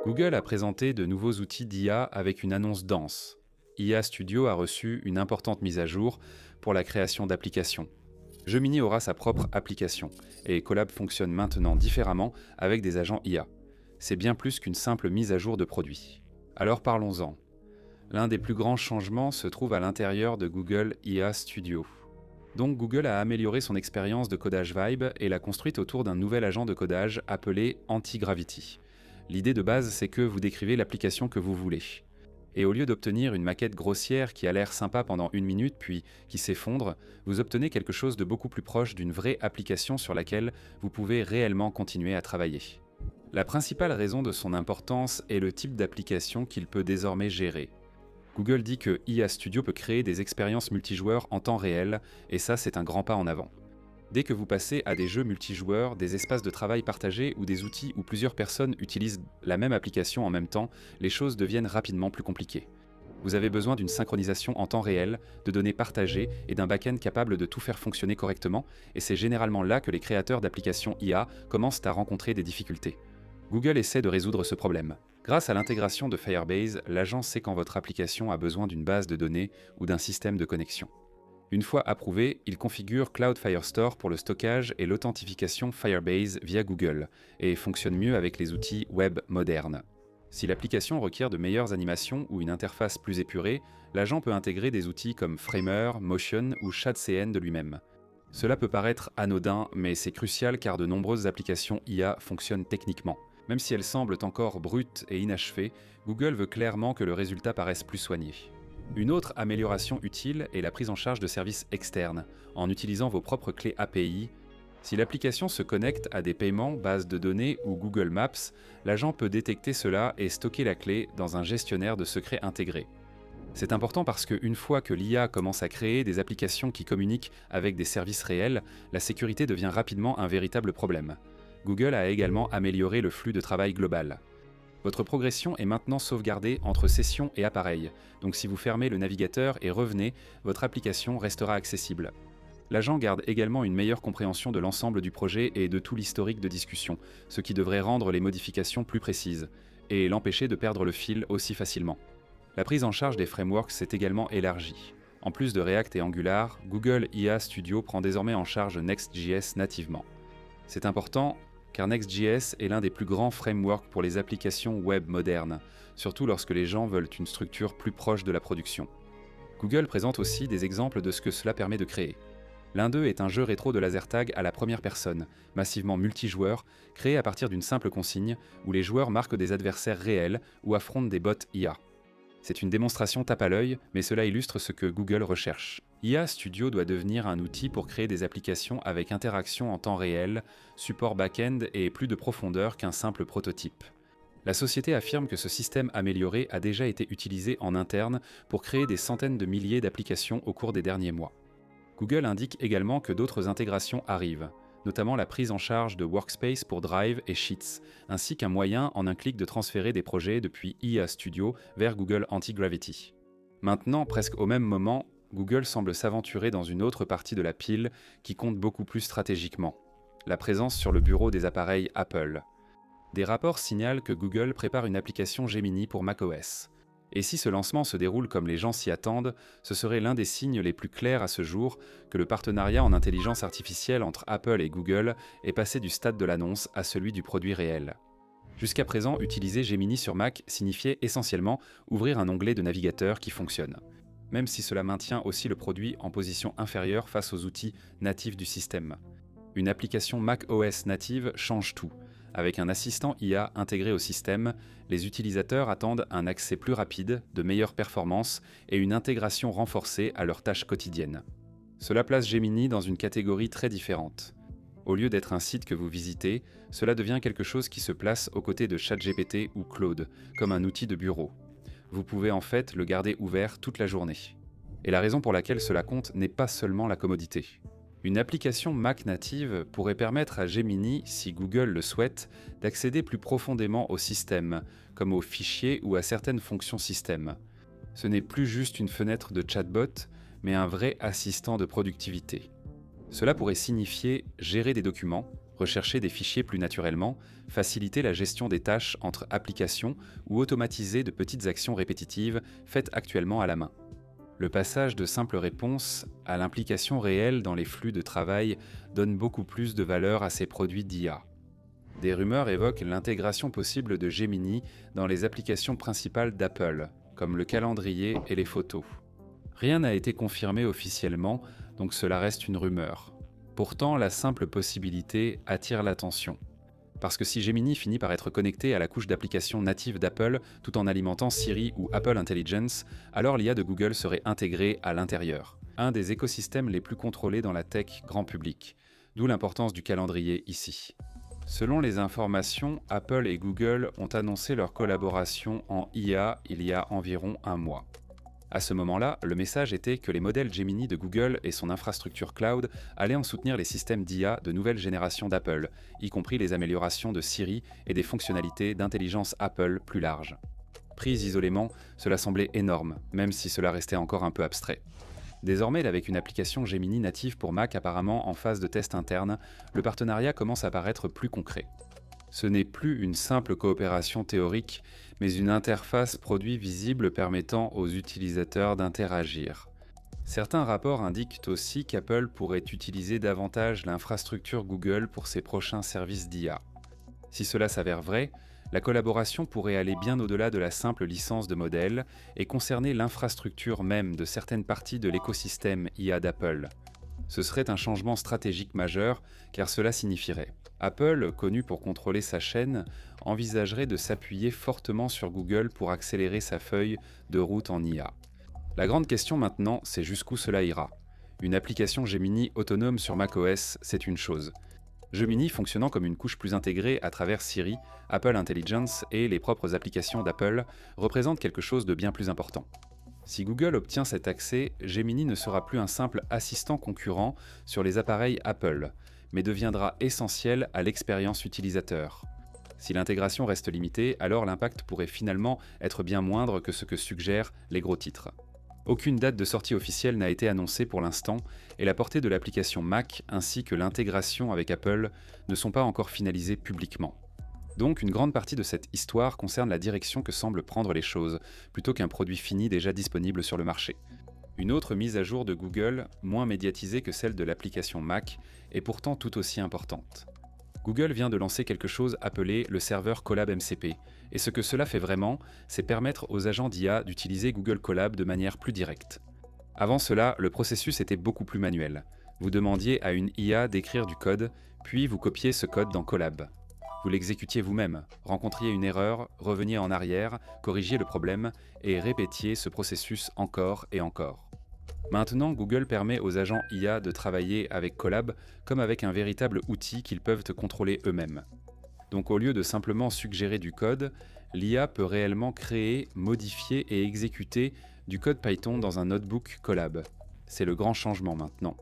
Google a présenté de nouveaux outils d'IA avec une annonce dense. IA Studio a reçu une importante mise à jour pour la création d'applications. Gemini aura sa propre application et Colab fonctionne maintenant différemment avec des agents IA. C'est bien plus qu'une simple mise à jour de produits. Alors parlons-en. L'un des plus grands changements se trouve à l'intérieur de Google IA Studio. Donc Google a amélioré son expérience de codage Vibe et l'a construite autour d'un nouvel agent de codage appelé Anti-Gravity. L'idée de base, c'est que vous décrivez l'application que vous voulez. Et au lieu d'obtenir une maquette grossière qui a l'air sympa pendant 1 minute puis qui s'effondre, vous obtenez quelque chose de beaucoup plus proche d'une vraie application sur laquelle vous pouvez réellement continuer à travailler. La principale raison de son importance est le type d'application qu'il peut désormais gérer. Google dit que IA Studio peut créer des expériences multijoueurs en temps réel, et ça c'est un grand pas en avant. Dès que vous passez à des jeux multijoueurs, des espaces de travail partagés ou des outils où plusieurs personnes utilisent la même application en même temps, les choses deviennent rapidement plus compliquées. Vous avez besoin d'une synchronisation en temps réel, de données partagées et d'un back-end capable de tout faire fonctionner correctement, et c'est généralement là que les créateurs d'applications IA commencent à rencontrer des difficultés. Google essaie de résoudre ce problème. Grâce à l'intégration de Firebase, l'agent sait quand votre application a besoin d'une base de données ou d'un système de connexion. Une fois approuvé, il configure Cloud Firestore pour le stockage et l'authentification Firebase via Google et fonctionne mieux avec les outils web modernes. Si l'application requiert de meilleures animations ou une interface plus épurée, l'agent peut intégrer des outils comme Framer, Motion ou ShadCN de lui-même. Cela peut paraître anodin, mais c'est crucial car de nombreuses applications IA fonctionnent techniquement. Même si elles semblent encore brutes et inachevées, Google veut clairement que le résultat paraisse plus soigné. Une autre amélioration utile est la prise en charge de services externes, en utilisant vos propres clés API. Si l'application se connecte à des paiements, bases de données ou Google Maps, l'agent peut détecter cela et stocker la clé dans un gestionnaire de secrets intégré. C'est important parce qu'une fois que l'IA commence à créer des applications qui communiquent avec des services réels, la sécurité devient rapidement un véritable problème. Google a également amélioré le flux de travail global. Votre progression est maintenant sauvegardée entre sessions et appareils, donc si vous fermez le navigateur et revenez, votre application restera accessible. L'agent garde également une meilleure compréhension de l'ensemble du projet et de tout l'historique de discussion, ce qui devrait rendre les modifications plus précises, et l'empêcher de perdre le fil aussi facilement. La prise en charge des frameworks s'est également élargie. En plus de React et Angular, Google IA Studio prend désormais en charge Next.js nativement. C'est important car Next.js est l'un des plus grands frameworks pour les applications web modernes, surtout lorsque les gens veulent une structure plus proche de la production. Google présente aussi des exemples de ce que cela permet de créer. L'un d'eux est un jeu rétro de laser tag à la première personne, massivement multijoueur, créé à partir d'une simple consigne, où les joueurs marquent des adversaires réels ou affrontent des bots IA. C'est une démonstration tape à l'œil, mais cela illustre ce que Google recherche. IA Studio doit devenir un outil pour créer des applications avec interaction en temps réel, support back-end et plus de profondeur qu'un simple prototype. La société affirme que ce système amélioré a déjà été utilisé en interne pour créer des centaines de milliers d'applications au cours des derniers mois. Google indique également que d'autres intégrations arrivent, notamment la prise en charge de Workspace pour Drive et Sheets, ainsi qu'un moyen en un clic de transférer des projets depuis IA Studio vers Google Anti-Gravity. Maintenant, presque au même moment, Google semble s'aventurer dans une autre partie de la pile qui compte beaucoup plus stratégiquement, la présence sur le bureau des appareils Apple. Des rapports signalent que Google prépare une application Gemini pour macOS. Et si ce lancement se déroule comme les gens s'y attendent, ce serait l'un des signes les plus clairs à ce jour que le partenariat en intelligence artificielle entre Apple et Google est passé du stade de l'annonce à celui du produit réel. Jusqu'à présent, utiliser Gemini sur Mac signifiait essentiellement ouvrir un onglet de navigateur qui fonctionne, même si cela maintient aussi le produit en position inférieure face aux outils natifs du système. Une application macOS native change tout. Avec un assistant IA intégré au système, les utilisateurs attendent un accès plus rapide, de meilleures performances et une intégration renforcée à leurs tâches quotidiennes. Cela place Gemini dans une catégorie très différente. Au lieu d'être un site que vous visitez, cela devient quelque chose qui se place aux côtés de ChatGPT ou Claude, comme un outil de bureau. Vous pouvez en fait le garder ouvert toute la journée. Et la raison pour laquelle cela compte n'est pas seulement la commodité. Une application Mac native pourrait permettre à Gemini, si Google le souhaite, d'accéder plus profondément au système, comme aux fichiers ou à certaines fonctions système. Ce n'est plus juste une fenêtre de chatbot, mais un vrai assistant de productivité. Cela pourrait signifier gérer des documents, rechercher des fichiers plus naturellement, faciliter la gestion des tâches entre applications ou automatiser de petites actions répétitives faites actuellement à la main. Le passage de simples réponses à l'implication réelle dans les flux de travail donne beaucoup plus de valeur à ces produits d'IA. Des rumeurs évoquent l'intégration possible de Gemini dans les applications principales d'Apple, comme le calendrier et les photos. Rien n'a été confirmé officiellement, donc cela reste une rumeur. Pourtant, la simple possibilité attire l'attention. Parce que si Gemini finit par être connecté à la couche d'applications natives d'Apple tout en alimentant Siri ou Apple Intelligence, alors l'IA de Google serait intégrée à l'intérieur. Un des écosystèmes les plus contrôlés dans la tech grand public, d'où l'importance du calendrier ici. Selon les informations, Apple et Google ont annoncé leur collaboration en IA il y a environ un mois. À ce moment-là, le message était que les modèles Gemini de Google et son infrastructure cloud allaient en soutenir les systèmes d'IA de nouvelle génération d'Apple, y compris les améliorations de Siri et des fonctionnalités d'intelligence Apple plus larges. Pris isolément, cela semblait énorme, même si cela restait encore un peu abstrait. Désormais, avec une application Gemini native pour Mac apparemment en phase de test interne, le partenariat commence à paraître plus concret. Ce n'est plus une simple coopération théorique, mais une interface produit visible permettant aux utilisateurs d'interagir. Certains rapports indiquent aussi qu'Apple pourrait utiliser davantage l'infrastructure Google pour ses prochains services d'IA. Si cela s'avère vrai, la collaboration pourrait aller bien au-delà de la simple licence de modèle et concerner l'infrastructure même de certaines parties de l'écosystème IA d'Apple. Ce serait un changement stratégique majeur, car cela signifierait Apple, connu pour contrôler sa chaîne, envisagerait de s'appuyer fortement sur Google pour accélérer sa feuille de route en IA. La grande question maintenant, c'est jusqu'où cela ira. Une application Gemini autonome sur macOS, c'est une chose. Gemini fonctionnant comme une couche plus intégrée à travers Siri, Apple Intelligence et les propres applications d'Apple représente quelque chose de bien plus important. Si Google obtient cet accès, Gemini ne sera plus un simple assistant concurrent sur les appareils Apple, mais deviendra essentiel à l'expérience utilisateur. Si l'intégration reste limitée, alors l'impact pourrait finalement être bien moindre que ce que suggèrent les gros titres. Aucune date de sortie officielle n'a été annoncée pour l'instant, et la portée de l'application Mac ainsi que l'intégration avec Apple ne sont pas encore finalisées publiquement. Donc une grande partie de cette histoire concerne la direction que semblent prendre les choses, plutôt qu'un produit fini déjà disponible sur le marché. Une autre mise à jour de Google, moins médiatisée que celle de l'application Mac, est pourtant tout aussi importante. Google vient de lancer quelque chose appelé le serveur Colab MCP, et ce que cela fait vraiment, c'est permettre aux agents d'IA d'utiliser Google Colab de manière plus directe. Avant cela, le processus était beaucoup plus manuel. Vous demandiez à une IA d'écrire du code, puis vous copiez ce code dans Colab. Vous l'exécutiez vous-même, rencontriez une erreur, reveniez en arrière, corrigiez le problème et répétiez ce processus encore et encore. Maintenant, Google permet aux agents IA de travailler avec Colab comme avec un véritable outil qu'ils peuvent contrôler eux-mêmes. Donc au lieu de simplement suggérer du code, l'IA peut réellement créer, modifier et exécuter du code Python dans un notebook Colab. C'est le grand changement maintenant.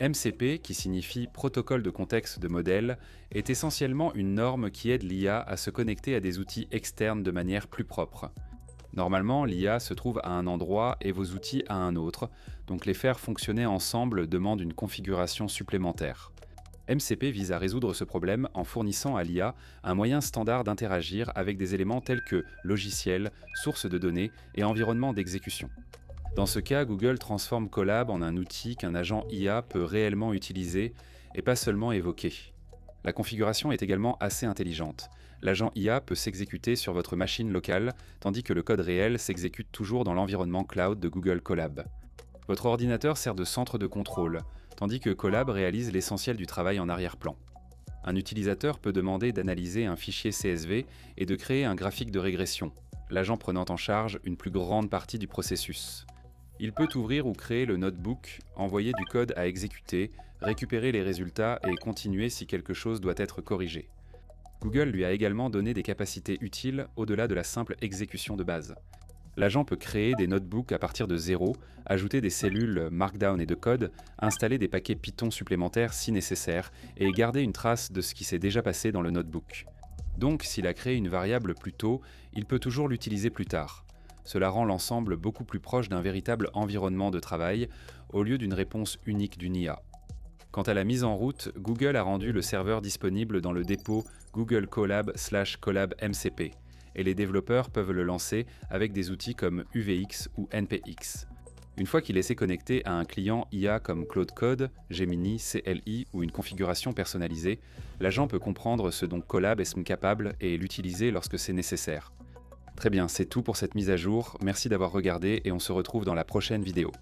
MCP, qui signifie protocole de contexte de modèle, est essentiellement une norme qui aide l'IA à se connecter à des outils externes de manière plus propre. Normalement, l'IA se trouve à un endroit et vos outils à un autre, donc les faire fonctionner ensemble demande une configuration supplémentaire. MCP vise à résoudre ce problème en fournissant à l'IA un moyen standard d'interagir avec des éléments tels que logiciels, sources de données et environnement d'exécution. Dans ce cas, Google transforme Colab en un outil qu'un agent IA peut réellement utiliser et pas seulement évoquer. La configuration est également assez intelligente. L'agent IA peut s'exécuter sur votre machine locale, tandis que le code réel s'exécute toujours dans l'environnement cloud de Google Colab. Votre ordinateur sert de centre de contrôle, tandis que Colab réalise l'essentiel du travail en arrière-plan. Un utilisateur peut demander d'analyser un fichier CSV et de créer un graphique de régression, l'agent prenant en charge une plus grande partie du processus. Il peut ouvrir ou créer le notebook, envoyer du code à exécuter, récupérer les résultats et continuer si quelque chose doit être corrigé. Google lui a également donné des capacités utiles au-delà de la simple exécution de base. L'agent peut créer des notebooks à partir de zéro, ajouter des cellules Markdown et de code, installer des paquets Python supplémentaires si nécessaire et garder une trace de ce qui s'est déjà passé dans le notebook. Donc, s'il a créé une variable plus tôt, il peut toujours l'utiliser plus tard. Cela rend l'ensemble beaucoup plus proche d'un véritable environnement de travail, au lieu d'une réponse unique d'une IA. Quant à la mise en route, Google a rendu le serveur disponible dans le dépôt Google Colab/Colab MCP, et les développeurs peuvent le lancer avec des outils comme UVX ou NPX. Une fois qu'il est laissé connecté à un client IA comme Claude Code, Gemini, CLI ou une configuration personnalisée, l'agent peut comprendre ce dont Colab est capable et l'utiliser lorsque c'est nécessaire. Très bien, c'est tout pour cette mise à jour, merci d'avoir regardé et on se retrouve dans la prochaine vidéo.